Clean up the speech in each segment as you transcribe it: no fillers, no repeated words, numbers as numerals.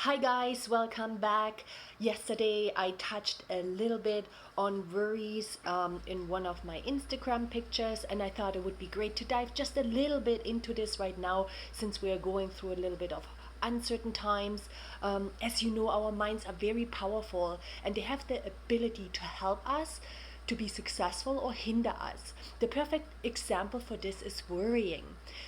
Hi guys, welcome back. Yesterday I touched a little bit on worries in one of my Instagram pictures, and I thought it would be great to dive just a little bit into this right now since we are going through a little bit of uncertain times. As you know, our minds are very powerful and they have the ability to help us to be successful or hinder us. The perfect example for this is worrying.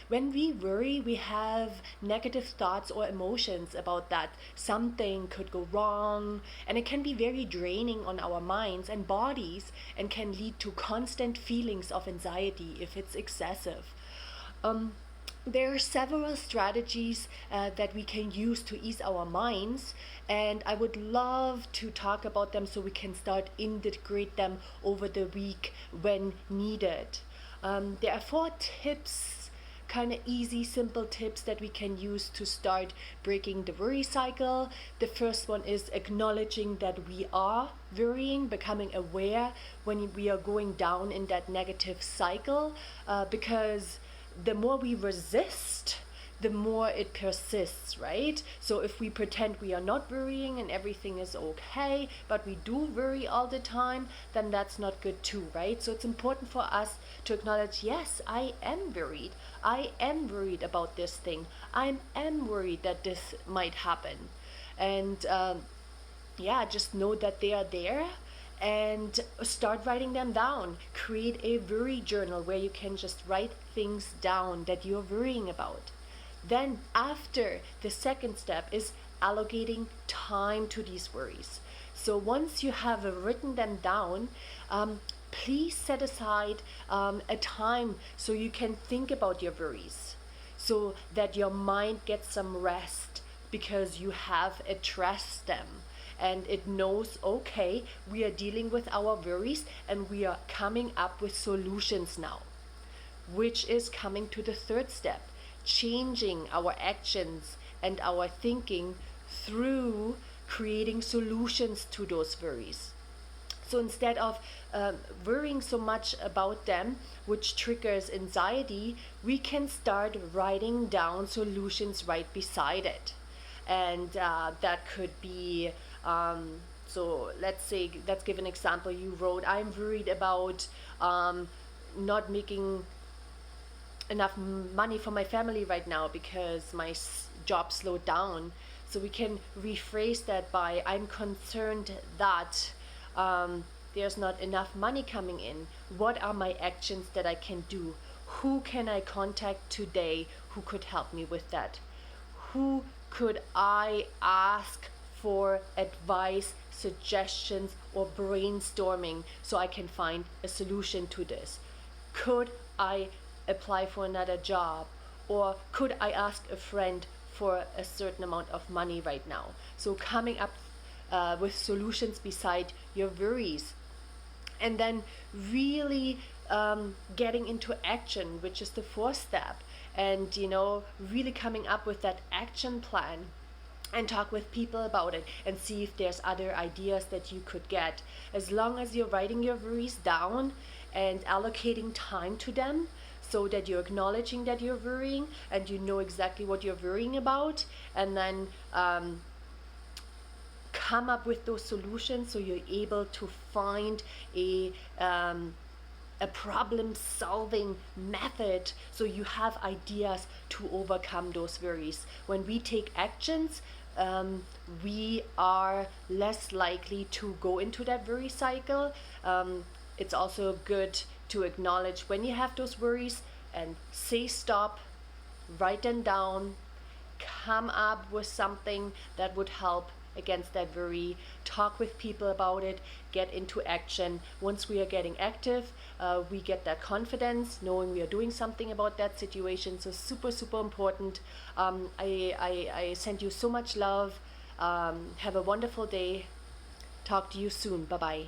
When we worry, we have negative thoughts or emotions about that something could go wrong, and it can be very draining on our minds and bodies and can lead to constant feelings of anxiety if it's excessive. There are several strategies that we can use to ease our minds, and I would love to talk about them so we can start integrate them over the week when needed. There are 4 tips, kind of easy, simple tips that we can use to start breaking the worry cycle. The first one is acknowledging that we are worrying, becoming aware when we are going down in that negative cycle, because the more we resist, the more it persists, right? So if we pretend we are not worrying and everything is okay, but we do worry all the time, then that's not good too, right? So it's important for us to acknowledge, yes, I am worried. I am worried about this thing. I am worried that this might happen. And just know that they are there, and start writing them down. Create a worry journal where you can just write things down that you're worrying about. Then after, the second step is allocating time to these worries. So once you have written them down, please set aside a time so you can think about your worries, so that your mind gets some rest, because you have addressed them and it knows, okay, we are dealing with our worries and we are coming up with solutions now, which is coming to the third step, changing our actions and our thinking through creating solutions to those worries. So instead of worrying so much about them, which triggers anxiety, we can start writing down solutions right beside it. And that could be, so let's give an example. You wrote, I'm worried about not making enough money for my family right now because my job slowed down. So we can rephrase that by, I'm concerned that there's not enough money coming in. What are my actions that I can do? Who can I contact today who could help me with that? Who could I ask for advice, suggestions, or brainstorming so I can find a solution to this? Could I apply for another job? Or could I ask a friend for a certain amount of money right now? So coming up with solutions beside your worries. And then really getting into action, which is the 4th step. And really coming up with that action plan and talk with people about it and see if there's other ideas that you could get. As long as you're writing your worries down and allocating time to them, so that you're acknowledging that you're worrying and you know exactly what you're worrying about, and then come up with those solutions so you're able to find a problem solving method, so you have ideas to overcome those worries. When we take actions, we are less likely to go into that worry cycle. It's also good to acknowledge when you have those worries and say stop, write them down, come up with something that would help against that worry, talk with people about it, get into action. Once we are getting active, we get that confidence knowing we are doing something about that situation. So super important. I send you so much love. Have a wonderful day. Talk to you soon. Bye bye.